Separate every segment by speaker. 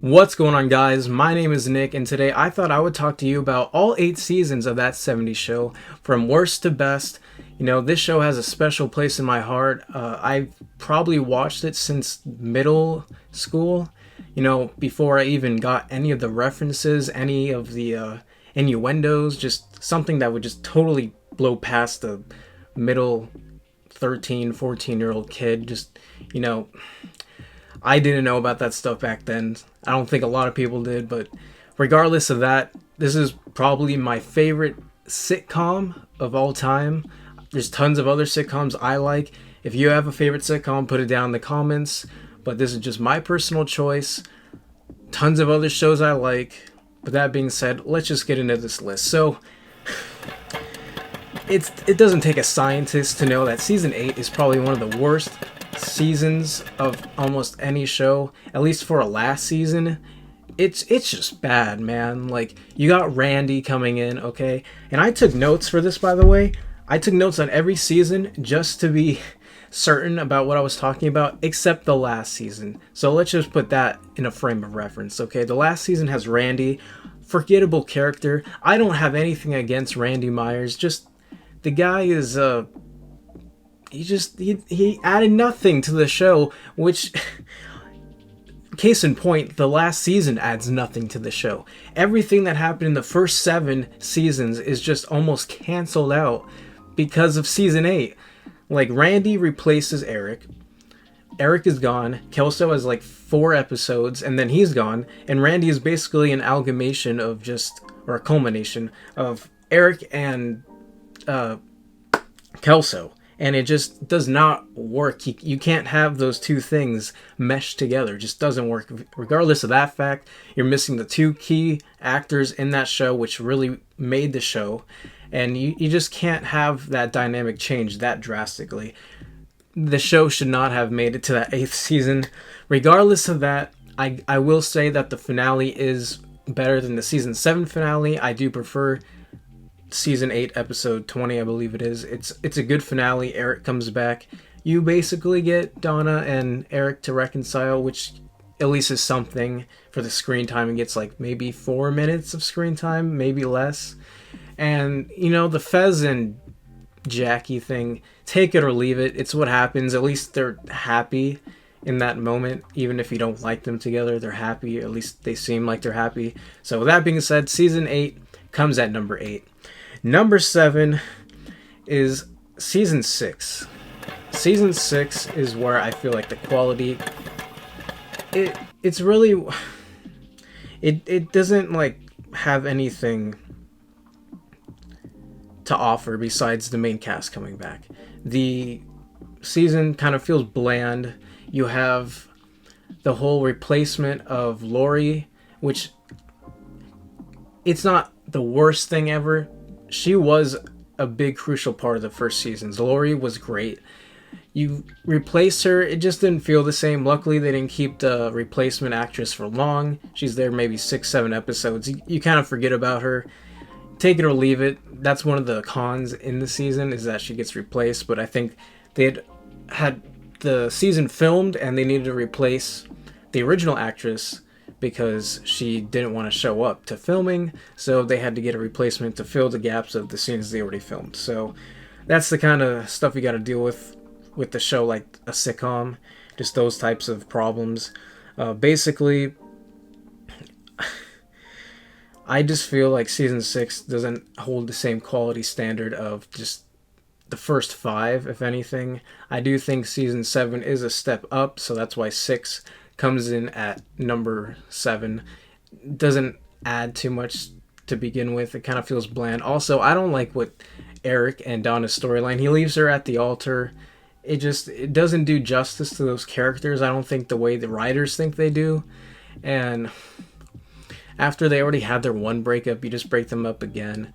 Speaker 1: What's going on, guys? My name is Nick, and today I thought I would talk to you about all 8 seasons of that 70's show, from worst to best. You know, this show has a special place in my heart. I've probably watched it since middle school, you know, before I even got any of the references, any of the innuendos, just something that would just totally blow past the middle 13, 14-year-old kid. Just, you know, I didn't know about that stuff back then. I don't think a lot of people did, but regardless of that, this is probably my favorite sitcom of all time. There's tons of other sitcoms I like. If you have a favorite sitcom, put it down in the comments, but this is just my personal choice. Tons of other shows I like. With that being said, let's just get into this list. So, it doesn't take a scientist to know that season 8 is probably one of the worst seasons of almost any show, at least for a last season. It's just bad, man. Like, you got Randy coming in, okay? And I took notes for this, by the way. I took notes on every season just to be certain about what I was talking about, except the last season. So let's just put that in a frame of reference, okay? The last season has Randy, forgettable character. I don't have anything against Randy Meyers, just the guy is he added nothing to the show, which case in point, the last season adds nothing to the show. Everything that happened in the first 7 seasons is just almost canceled out because of season 8. Like, Randy replaces Eric. Eric is gone. Kelso has like 4 episodes, and then he's gone. And Randy is basically an amalgamation of or a culmination of Eric and Kelso. And it just does not work. You can't have those two things meshed together. It just doesn't work. Regardless of that fact, you're missing the 2 key actors in that show, which really made the show. And you just can't have that dynamic change that drastically. The show should not have made it to that 8th season. Regardless of that, I will say that the finale is better than the season 7 finale. I do prefer season 8 episode 20, I believe it is. It's a good finale. Eric comes back. You basically get Donna and Eric to reconcile, which at least is something. For the screen time, it gets like maybe 4 minutes of screen time, maybe less. And, you know, the Fez and Jackie thing, take it or leave it. It's what happens. At least they're happy in that moment. Even if you don't like them together, they're happy. At least they seem like they're happy. So with that being said, season 8 comes at number 8. Number 7 is season 6. Season 6 is where I feel like the quality, it's really, it doesn't like have anything to offer besides the main cast coming back. The season kind of feels bland. You have the whole replacement of Lori, which it's not the worst thing ever. She was a big crucial part of the first seasons. Lori was great. You replace her, it just didn't feel the same. Luckily, they didn't keep the replacement actress for long. She's there maybe 6-7 episodes. You kind of forget about her. Take it or leave it. That's one of the cons in the season, is that she gets replaced. But I think they had the season filmed and they needed to replace the original actress because she didn't want to show up to filming, so they had to get a replacement to fill the gaps of the scenes they already filmed. So that's the kind of stuff you got to deal with the show, like a sitcom, just those types of problems. Basically, I just feel like season 6 doesn't hold the same quality standard of just the first 5, if anything. I do think season 7 is a step up, so that's why 6 comes in at number 7. Doesn't add too much to begin with. It kind of feels bland. Also, I don't like what Eric and Donna's storyline. He leaves her at the altar. It doesn't do justice to those characters. I don't think the way the writers think they do. And after they already had their one breakup, you just break them up again.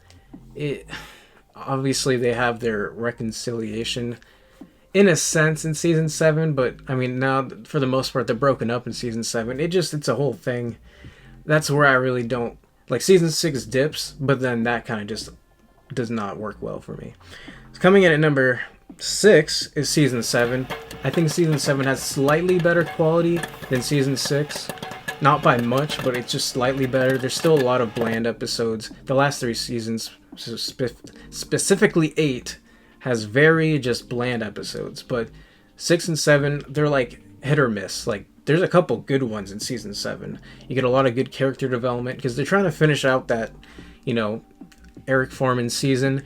Speaker 1: Obviously they have their reconciliation in a sense in season 7, but I mean, now for the most part they're broken up in season 7. It's a whole thing. That's where I really don't like. Season 6 dips, but then that kind of just does not work well for me. So coming in at number 6 is season 7. I think season 7 has slightly better quality than season 6. not by much, but it's just slightly better. There's still a lot of bland episodes. The last 3 seasons, specifically 8, has very just bland episodes, but 6 and 7, they're like hit or miss. Like, there's a couple good ones in season 7. You get a lot of good character development because they're trying to finish out that, Eric Foreman season.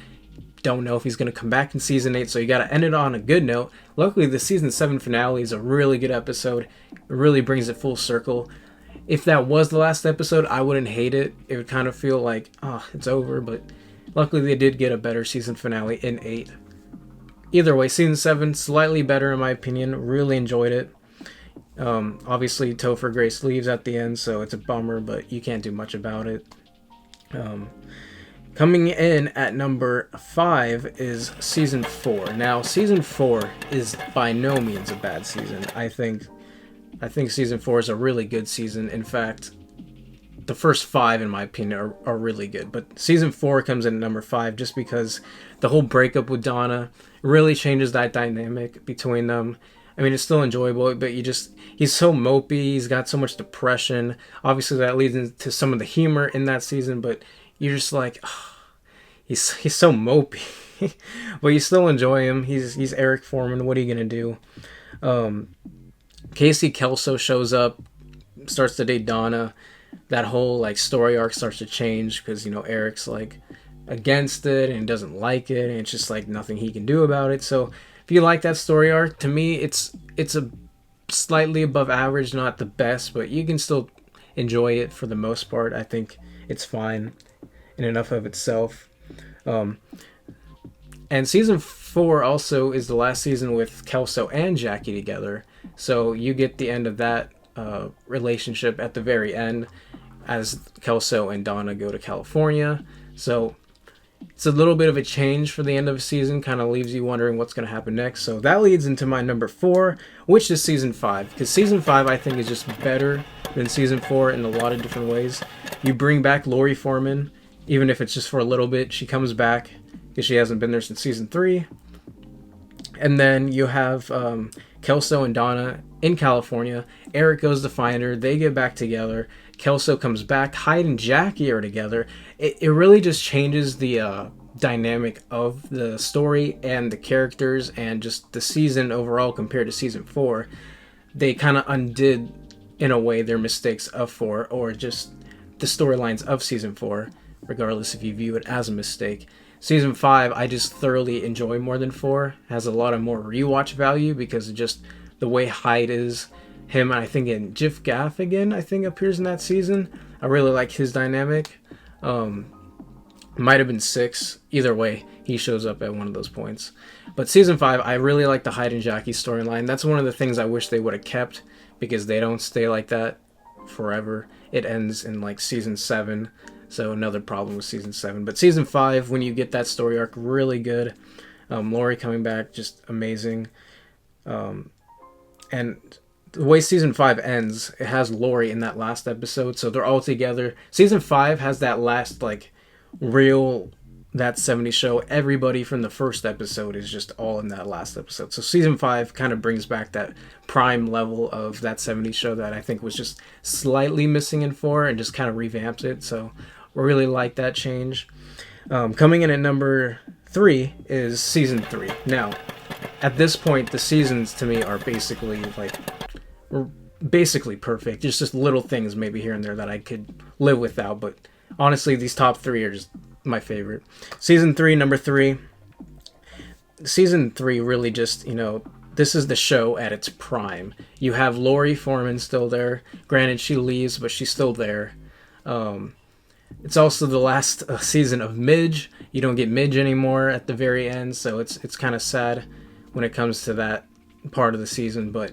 Speaker 1: Don't know if he's going to come back in season 8, so you got to end it on a good note. Luckily, the season 7 finale is a really good episode. It really brings it full circle. If that was the last episode, I wouldn't hate it. It would kind of feel like, it's over, but luckily they did get a better season finale in 8. Either way, season 7, slightly better in my opinion. Really enjoyed it. Obviously, Topher Grace leaves at the end, so it's a bummer, but you can't do much about it. Coming in at number 5 is season 4. Now, season 4 is by no means a bad season. I think season 4 is a really good season. In fact, the first 5, in my opinion, are really good. But season 4 comes in at number 5 just because the whole breakup with Donna really changes that dynamic between them. I mean, it's still enjoyable, but he's so mopey. He's got so much depression. Obviously, that leads into some of the humor in that season, but you're just like, he's so mopey. But you still enjoy him. He's Eric Foreman. What are you going to do? Casey Kelso shows up, starts to date Donna. That whole story arc starts to change because Eric's against it and doesn't like it, and it's just nothing he can do about it. So if you like that story arc, to me it's a slightly above average, not the best, but you can still enjoy it for the most part. I think it's fine in enough of itself. And season 4 also is the last season with Kelso and Jackie together. So you get the end of that relationship at the very end as Kelso and Donna go to California. So it's a little bit of a change for the end of the season, kind of leaves you wondering what's going to happen next. So that leads into my number 4, which is season 5. Because season 5, I think, is just better than season 4 in a lot of different ways. You bring back Lori Foreman, even if it's just for a little bit. She comes back because she hasn't been there since season 3. And then you have Kelso and Donna in California. Eric goes to find her. They get back together. Kelso comes back. Hyde and Jackie are together. It really just changes the dynamic of the story and the characters and just the season overall compared to season 4. They kind of undid, in a way, their mistakes of 4, or just the storylines of season 4, regardless if you view it as a mistake. Season 5, I just thoroughly enjoy more than 4. Has a lot of more rewatch value because of just the way Hyde is. Him, I think, in Jiff Gaffigan, I think, appears in that season. I really like his dynamic. Might have been 6. Either way, he shows up at one of those points. But season 5, I really like the Hyde and Jackie storyline. That's one of the things I wish they would have kept, because they don't stay like that forever. It ends in season 7. So another problem with season 7. But season 5, when you get that story arc, really good. Lori coming back, just amazing. And the way season 5 ends, it has Lori in that last episode, so they're all together. Season 5 has that last real That 70's Show. Everybody from the first episode is just all in that last episode. So season 5 kind of brings back that prime level of That 70's Show that I think was just slightly missing in 4, and just kind of revamps it. So I really like that change. Coming in at number 3 is season 3. Now, at this point, the seasons to me are basically perfect. There's just little things maybe here and there that I could live without, but honestly, these top 3 are just my favorite. Season 3, number 3. Season 3 really just, this is the show at its prime. You have Lori Foreman still there. Granted, she leaves, but she's still there. It's also the last season of Midge. You don't get Midge anymore at the very end, so it's kind of sad when it comes to that part of the season, but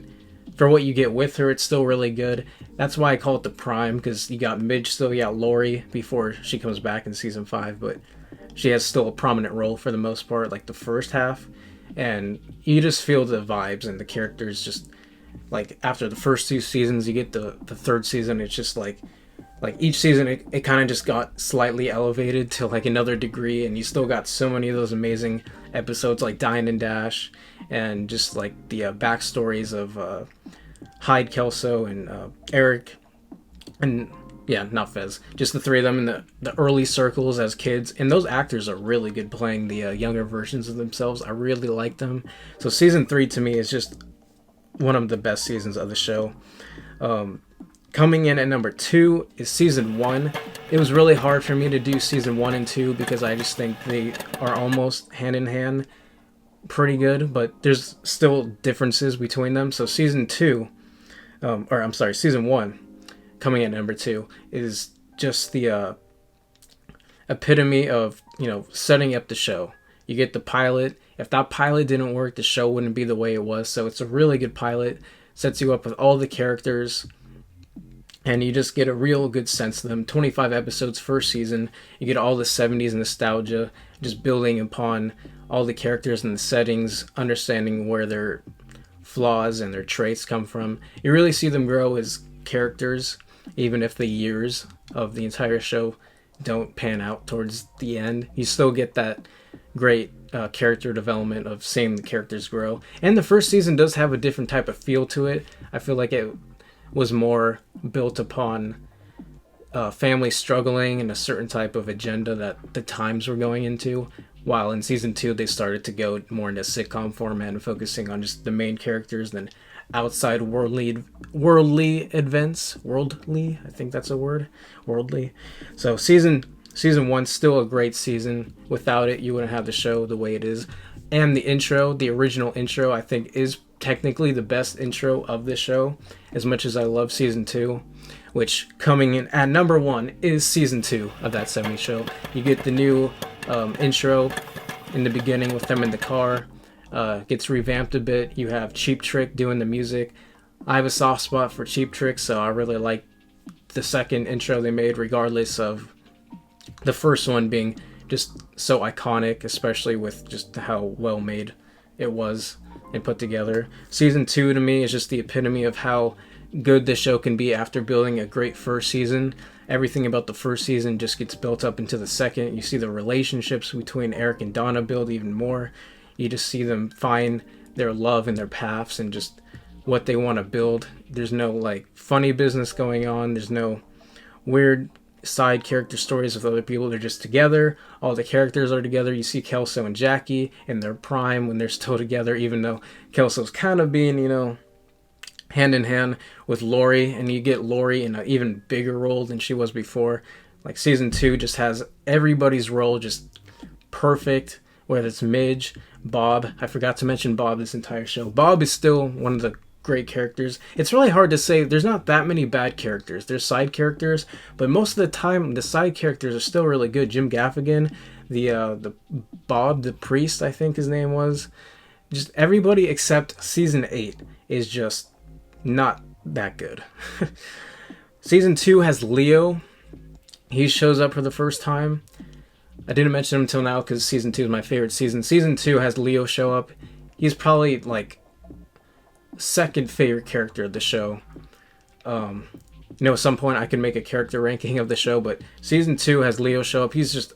Speaker 1: for what you get with her, it's still really good. That's why I call it the prime, because you got Midge still, you got Lori before she comes back in season 5, but she has still a prominent role for the most part, the first half, and you just feel the vibes and the characters. Just after the first 2 seasons, you get the third season, it's just each season it kind of just got slightly elevated to another degree, and you still got so many of those amazing episodes like Dine and Dash, and just the backstories of Hyde, Kelso, and Eric. and yeah, not Fez, just the three of them in the early circles as kids, and those actors are really good playing the younger versions of themselves. I really like them. So season 3 to me is just one of the best seasons of the show. Coming in at number 2 is season 1. It was really hard for me to do season 1 and 2 because I just think they are almost hand in hand, pretty good, but there's still differences between them. So season 1, coming in at number 2, is just the epitome of, setting up the show. You get the pilot. If that pilot didn't work, the show wouldn't be the way it was. So it's a really good pilot. Sets you up with all the characters, and you just get a real good sense of them. 25 episodes first season. You get all the 70s nostalgia, just building upon all the characters and the settings, understanding where their flaws and their traits come from. You really see them grow as characters, even if the years of the entire show don't pan out towards the end. You still get that great character development of seeing the characters grow. And the first season does have a different type of feel to it. I feel like it was more built upon family struggling and a certain type of agenda that the times were going into, while in season 2 they started to go more into sitcom format and focusing on just the main characters than outside worldly events. Worldly, I think that's a word. Worldly. So season 1's still a great season. Without it, you wouldn't have the show the way it is. And the original intro, I think is technically the best intro of the show, as much as I love season 2, which coming in at number 1 is season 2 of That 70's Show. You get the new intro in the beginning with them in the car. Gets revamped a bit. You have Cheap Trick doing the music. I have a soft spot for Cheap Trick, so I really like the second intro they made, regardless of the first one being just so iconic, especially with just how well made it was and put together. Season 2 to me is just the epitome of how good the show can be after building a great first season. Everything about the first season just gets built up into the second. You see the relationships between Eric and Donna build even more. You just see them find their love and their paths and just what they want to build. There's no funny business going on. There's no weird side character stories with other people. They're just together. All the characters are together. You see Kelso and Jackie in their prime when they're still together, even though Kelso's kind of being, hand in hand with Lori, and you get Lori in an even bigger role than she was before. Season 2 just has everybody's role just perfect, whether it's Midge, Bob. I forgot to mention Bob this entire show. Bob is still one of the great characters. It's really hard to say. There's not that many bad characters. There's side characters, but most of the time the side characters are still really good. Jim Gaffigan, the Bob the priest, I think his name was. Just everybody except season 8 is just not that good. Season 2 has Leo. He shows up for the first time. I didn't mention him until now because season 2 is my favorite season. Season 2 has Leo show up. He's probably second favorite character of the show. At some point I can make a character ranking of the show, but season 2 has Leo show up. He's just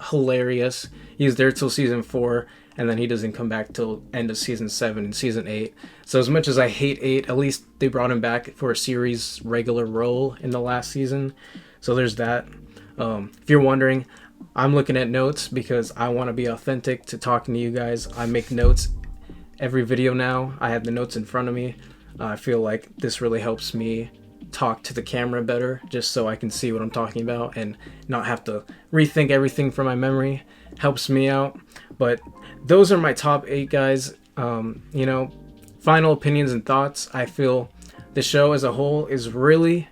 Speaker 1: hilarious. He's there till season 4, and then he doesn't come back till end of season 7 and season 8. So as much as I hate 8, at least they brought him back for a series regular role in the last season. So there's that. If you're wondering, I'm looking at notes because I want to be authentic to talking to you guys. I make notes every video now. I have the notes in front of me. I feel like this really helps me talk to the camera better, just so I can see what I'm talking about and not have to rethink everything from my memory. Helps me out. But those are my top 8, guys. Final opinions and thoughts. I feel the show as a whole is really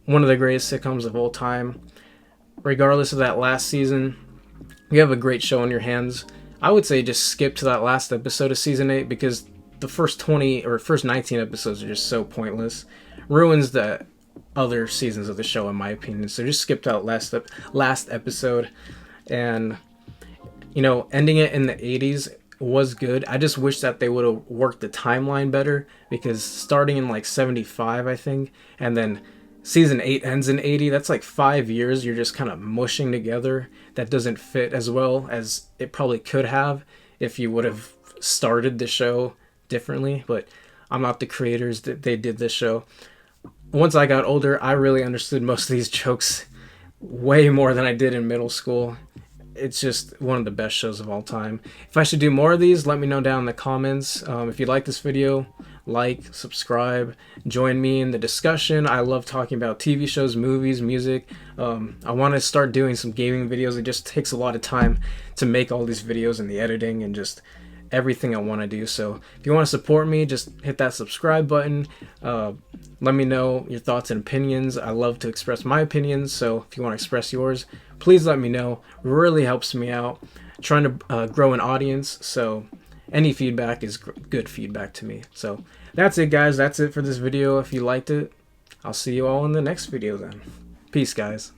Speaker 1: one of the greatest sitcoms of all time. Regardless of that last season, you have a great show on your hands. I would say just skip to that last episode of season 8 because the first 20 or first 19 episodes are just so pointless. Ruins the other seasons of the show, in my opinion. So just skip to that last episode. And, ending it in the 80s was good. I just wish that they would have worked the timeline better, because starting in 75, I think, and then season 8 ends in 80, that's 5 years you're just kind of mushing together. That doesn't fit as well as it probably could have if you would have started the show differently, but I'm not the creators that they did this show. once I got older, I really understood most of these jokes way more than I did in middle school. It's just one of the best shows of all time. If I should do more of these, let me know down in the comments. If you like this video, like, subscribe, join me in the discussion. I love talking about TV shows, movies, music. I want to start doing some gaming videos. It just takes a lot of time to make all these videos and the editing and just everything I want to do. So if you want to support me, just hit that subscribe button. Let me know your thoughts and opinions. I love to express my opinions, so if you want to express yours, please let me know. It really helps me out. I'm trying to grow an audience, so any feedback is good feedback to me. So that's it, guys. That's it for this video. If you liked it, I'll see you all in the next video then. Peace, guys.